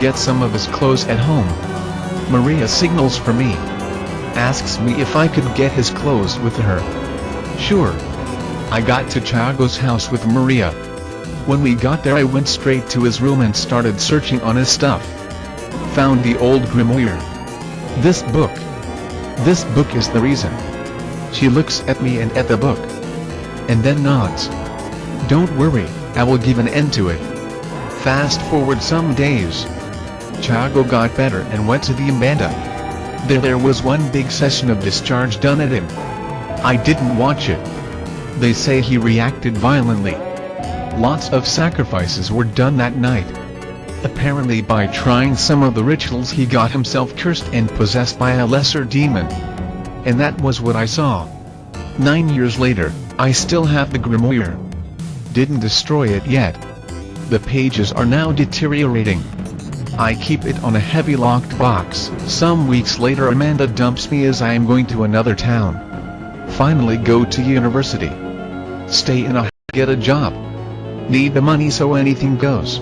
get some of his clothes at home. Maria signals for me. Asks me if I could get his clothes with her. Sure. I got to Thiago's house with Maria. When we got there I went straight to his room and started searching on his stuff. Found the old grimoire. This book. This book is the reason. She looks at me and at the book. And then nods. Don't worry, I will give an end to it. Fast forward some days. Thiago got better and went to the Umbanda. There was one big session of discharge done at him. I didn't watch it. They say he reacted violently. Lots of sacrifices were done that night. Apparently by trying some of the rituals he got himself cursed and possessed by a lesser demon. And that was what I saw. 9 years later, I still have the grimoire. Didn't destroy it yet. The pages are now deteriorating. I keep it on a heavy locked box. Some weeks later Amanda dumps me as I am going to another town. Finally go to university. Stay in a get a job. Need the money so anything goes.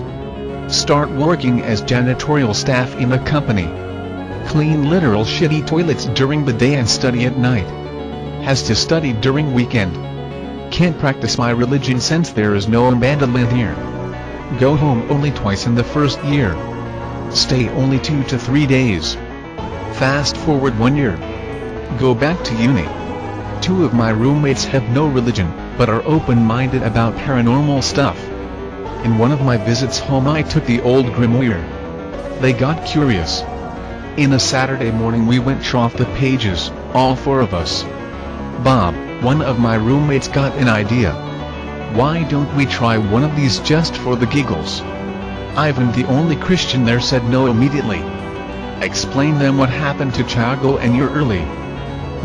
Start working as janitorial staff in a company. Clean literal shitty toilets during the day and study at night. Has to study during weekend. Can't practice my religion since there is no abandonment here. Go home only twice in the first year. Stay only 2 to 3 days. Fast forward 1 year. Go back to uni. 2 of my roommates have no religion, but are open-minded about paranormal stuff. In one of my visits home I took the old grimoire. They got curious. In a Saturday morning we went through the pages, all 4 of us. Bob, one of my roommates, got an idea. Why don't we try one of these just for the giggles? Ivan, the only Christian there, said no immediately. Explain them what happened to Thiago and you're early.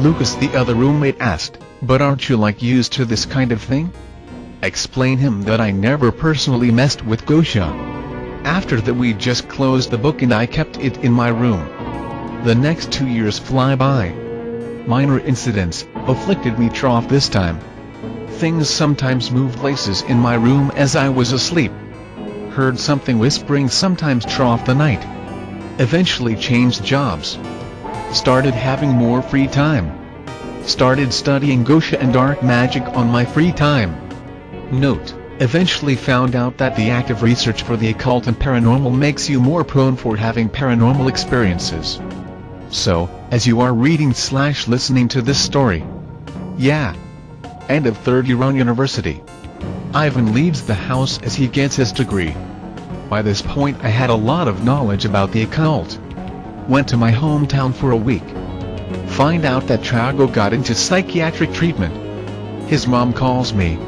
Lucas, the other roommate, asked, but aren't you like used to this kind of thing? Explain him that I never personally messed with Gosha. After that we just closed the book and I kept it in my room. The next 2 years fly by. Minor incidents afflicted me trough this time. Things sometimes moved places in my room as I was asleep. Heard something whispering sometimes trough the night. Eventually changed jobs. Started having more free time. Started studying Gosha and dark magic on my free time. Note, eventually found out that the active research for the occult and paranormal makes you more prone for having paranormal experiences. So, as you are reading/listening to this story. Yeah. End of third year on university. Ivan leaves the house as he gets his degree. By this point I had a lot of knowledge about the occult. Went to my hometown for a week. Find out that Thiago got into psychiatric treatment. His mom calls me.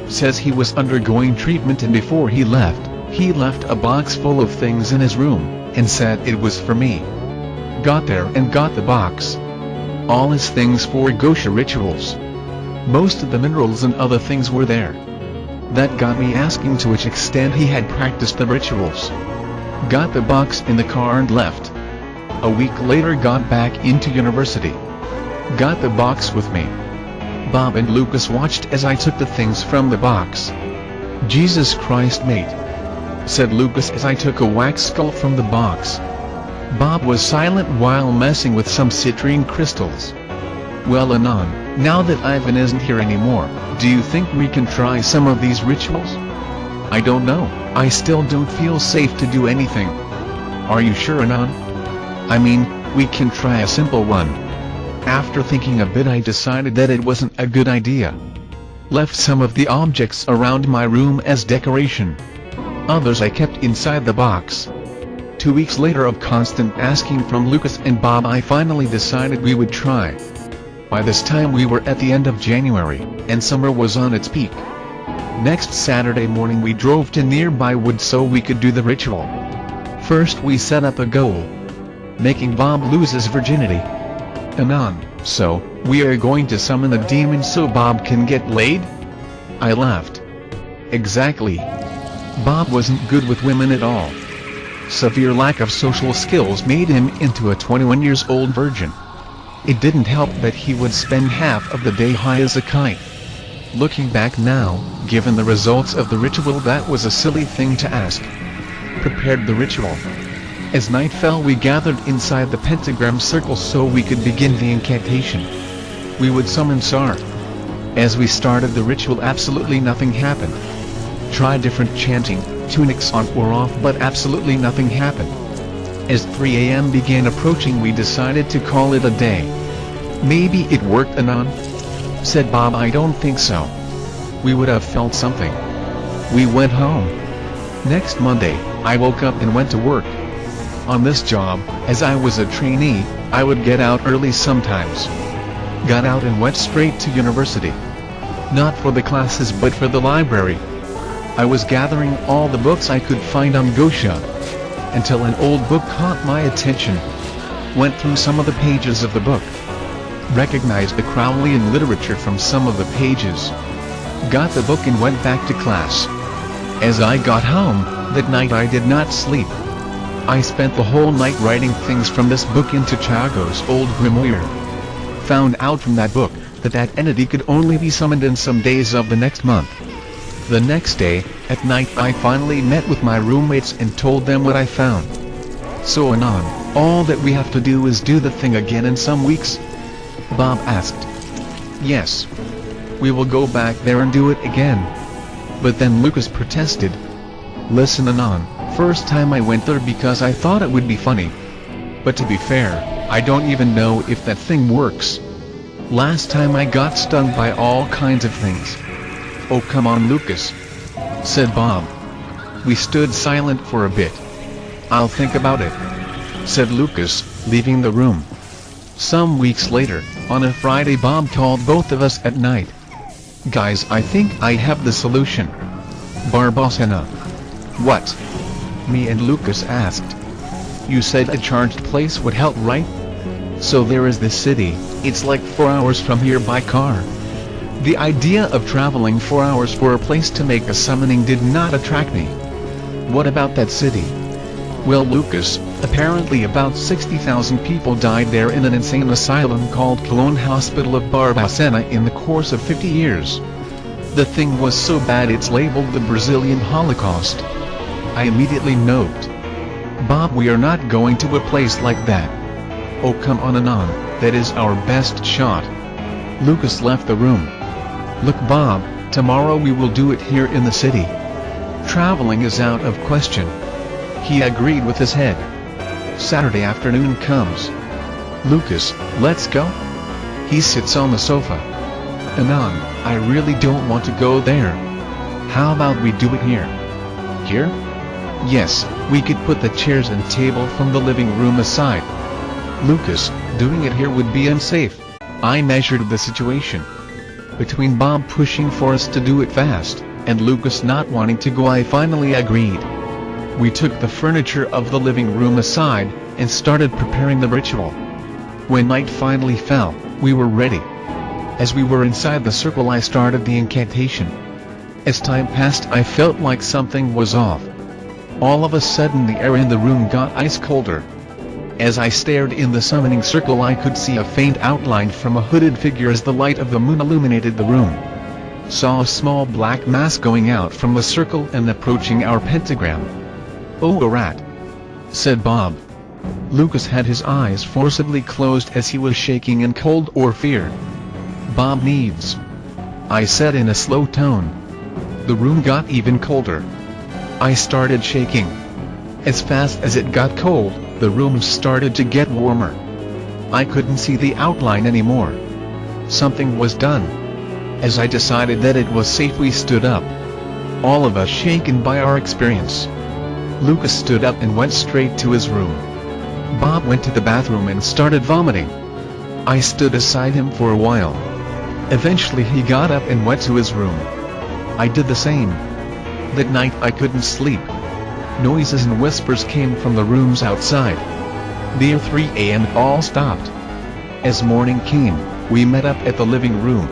Says he was undergoing treatment and before he left a box full of things in his room, and said it was for me. Got there and got the box. All his things for Gosha rituals. Most of the minerals and other things were there. That got me asking to which extent he had practiced the rituals. Got the box in the car and left. A week later got back into university. Got the box with me. Bob and Lucas watched as I took the things from the box. Jesus Christ, mate, said Lucas as I took a wax skull from the box. Bob was silent while messing with some citrine crystals. Well, Anon, now that Ivan isn't here anymore, do you think we can try some of these rituals? I don't know, I still don't feel safe to do anything. Are you sure, Anon? I mean, we can try a simple one. After thinking a bit I decided that it wasn't a good idea. Left some of the objects around my room as decoration. Others I kept inside the box. 2 weeks later of constant asking from Lucas and Bob I finally decided we would try. By this time we were at the end of January, and summer was on its peak. Next Saturday morning we drove to nearby woods so we could do the ritual. First we set up a goal. Making Bob lose his virginity. Anon, so, we are going to summon a demon so Bob can get laid? I laughed. Exactly. Bob wasn't good with women at all. Severe lack of social skills made him into a 21-year-old virgin. It didn't help that he would spend half of the day high as a kite. Looking back now, given the results of the ritual, that was a silly thing to ask. Prepared the ritual. As night fell, we gathered inside the pentagram circle so we could begin the incantation. We would summon Sar. As we started the ritual, absolutely nothing happened. Tried different chanting, tunics on or off, but absolutely nothing happened. As 3 a.m. began approaching, we decided to call it a day. "Maybe it worked, Anon?" said Bob. "I don't think so. We would have felt something." We went home. Next Monday, I woke up and went to work. On this job, as I was a trainee, I would get out early sometimes. Got out and went straight to university. Not for the classes but for the library. I was gathering all the books I could find on Gosha, until an old book caught my attention. Went through some of the pages of the book. Recognized the Crowleyan literature from some of the pages. Got the book and went back to class. As I got home, that night I did not sleep. I spent the whole night writing things from this book into Chago's old grimoire. Found out from that book, that entity could only be summoned in some days of the next month. The next day, at night, I finally met with my roommates and told them what I found. "So Anon, all that we have to do is do the thing again in some weeks?" Bob asked. "Yes. We will go back there and do it again." But then Lucas protested. "Listen Anon, first time I went there because I thought it would be funny. But to be fair, I don't even know if that thing works. Last time I got stung by all kinds of things." "Oh come on Lucas," said Bob. We stood silent for a bit. "I'll think about it," said Lucas, leaving the room. Some weeks later, on a Friday, Bob called both of us at night. "Guys, I think I have the solution." "Barbosana." "What?" me and Lucas asked. "You said a charged place would help, right? So there is this city, it's like 4 hours from here by car. The idea of traveling 4 hours for a place to make a summoning did not attract me. What about that city?" "Well Lucas, apparently about 60,000 people died there in an insane asylum called Cologne Hospital of Barbacena in the course of 50 years. The thing was so bad it's labeled the Brazilian Holocaust." I immediately note. "Bob, we are not going to a place like that." "Oh come on Anon, that is our best shot." Lucas left the room. "Look Bob, tomorrow we will do it here in the city. Traveling is out of question." He agreed with his head. Saturday afternoon comes. "Lucas, let's go?" He sits on the sofa. "Anon, I really don't want to go there. How about we do it here?" "Here?" "Yes, we could put the chairs and table from the living room aside." "Lucas, doing it here would be unsafe." I measured the situation. Between Bob pushing for us to do it fast, and Lucas not wanting to go, I finally agreed. We took the furniture of the living room aside, and started preparing the ritual. When night finally fell, we were ready. As we were inside the circle, I started the incantation. As time passed, I felt like something was off. All of a sudden the air in the room got ice colder. As I stared in the summoning circle, I could see a faint outline from a hooded figure as the light of the moon illuminated the room. Saw a small black mass going out from the circle and approaching our pentagram. "Oh, a rat," said Bob. Lucas had his eyes forcibly closed as he was shaking in cold or fear. "Bob needs," I said in a slow tone. The room got even colder. I started shaking. As fast as it got cold, the room started to get warmer. I couldn't see the outline anymore. Something was done. As I decided that it was safe, we stood up. All of us shaken by our experience. Lucas stood up and went straight to his room. Bob went to the bathroom and started vomiting. I stood aside him for a while. Eventually he got up and went to his room. I did the same. That night I couldn't sleep. Noises and whispers came from the rooms outside. Near 3 a.m. it all stopped. As morning came, we met up at the living room.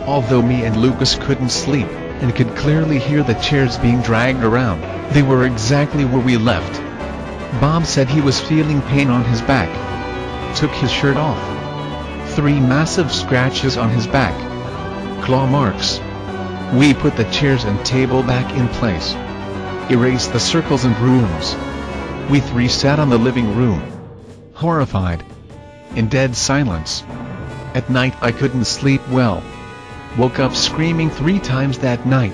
Although me and Lucas couldn't sleep, and could clearly hear the chairs being dragged around, they were exactly where we left. Bob said he was feeling pain on his back. Took his shirt off. 3 massive scratches on his back. Claw marks. We put the chairs and table back in place. Erased the circles and rooms. We three sat on the living room, horrified, in dead silence. At night I couldn't sleep well. Woke up screaming 3 times that night.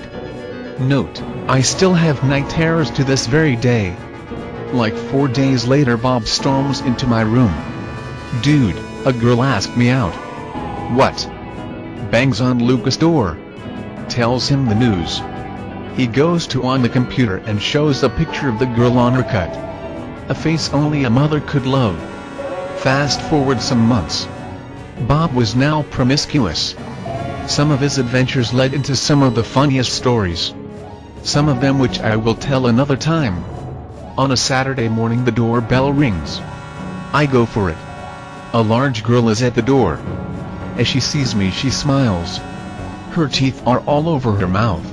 Note: I still have night terrors to this very day. Like 4 days later, Bob storms into my room. "Dude, a girl asked me out." "What?" Bangs on Lucas' door. Tells him the news. He goes to on the computer and shows a picture of the girl on her cut. A face only a mother could love. Fast forward some months. Bob was now promiscuous. Some of his adventures led into some of the funniest stories. Some of them which I will tell another time. On a Saturday morning the doorbell rings. I go for it. A large girl is at the door. As she sees me she smiles. Her teeth are all over her mouth.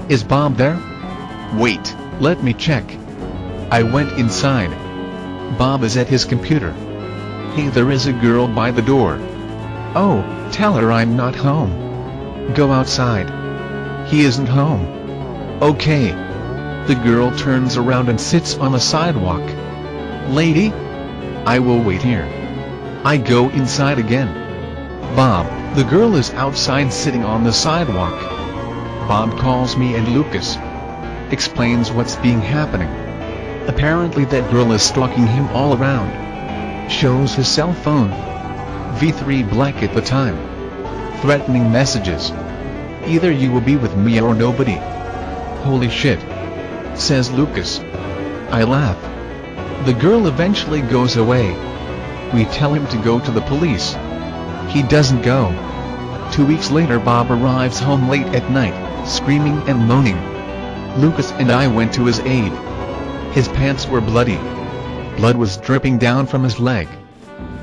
"Is Bob there?" "Wait, let me check." I went inside. Bob is at his computer. "Hey, there is a girl by the door." "Oh, tell her I'm not home." "Go outside." "He isn't home." "Okay." The girl turns around and sits on the sidewalk. "Lady? I will wait here." I go inside again. Bob, the girl is outside sitting on the sidewalk. Bob calls me and Lucas. Explains what's being happening. Apparently that girl is stalking him all around. Shows his cell phone. V3 black at the time. Threatening messages. "Either you will be with me or nobody." "Holy shit," says Lucas. I laugh. The girl eventually goes away. We tell him to go to the police. He doesn't go. 2 weeks later Bob arrives home late at night, screaming and moaning. Lucas and I went to his aid. His pants were bloody. Blood was dripping down from his leg.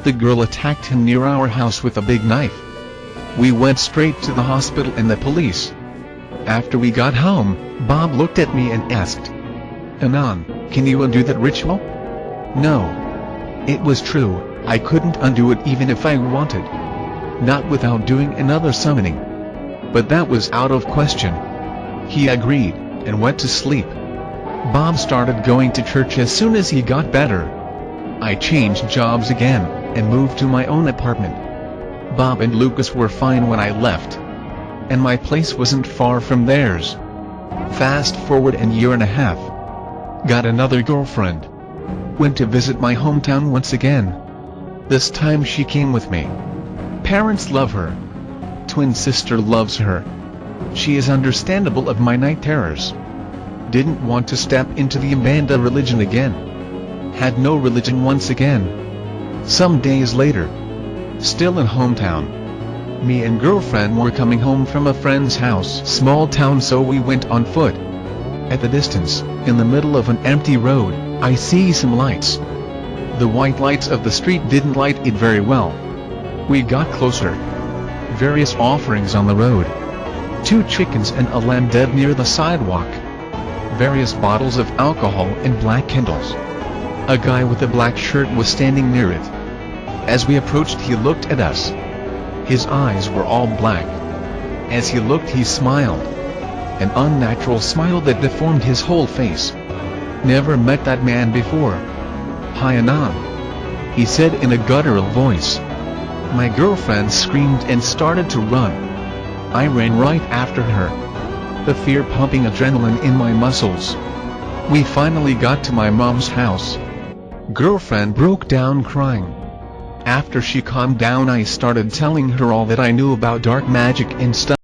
The girl attacked him near our house with a big knife. We went straight to the hospital and the police. After we got home, Bob looked at me and asked, "Anon, can you undo that ritual?" No. It was true, I couldn't undo it even if I wanted. Not without doing another summoning. But that was out of question. He agreed, and went to sleep. Bob started going to church as soon as he got better. I changed jobs again, and moved to my own apartment. Bob and Lucas were fine when I left. And my place wasn't far from theirs. Fast forward a year and a half. Got another girlfriend. Went to visit my hometown once again. This time she came with me. Parents love her. Twin sister loves her. She is understandable of my night terrors. Didn't want to step into the Mbanda religion again. Had no religion once again. Some days later. Still in hometown. Me and girlfriend were coming home from a friend's house. Small town, so we went on foot. At the distance, in the middle of an empty road, I see some lights. The white lights of the street didn't light it very well. We got closer. Various offerings on the road. 2 chickens and a lamb dead near the sidewalk. Various bottles of alcohol and black candles. A guy with a black shirt was standing near it. As we approached he looked at us. His eyes were all black. As he looked he smiled. An unnatural smile that deformed his whole face. Never met that man before. "Hi Anon," he said in a guttural voice. My girlfriend screamed and started to run. I ran right after her. The fear pumping adrenaline in my muscles. We finally got to my mom's house. Girlfriend broke down crying. After she calmed down I started telling her all that I knew about dark magic and stuff.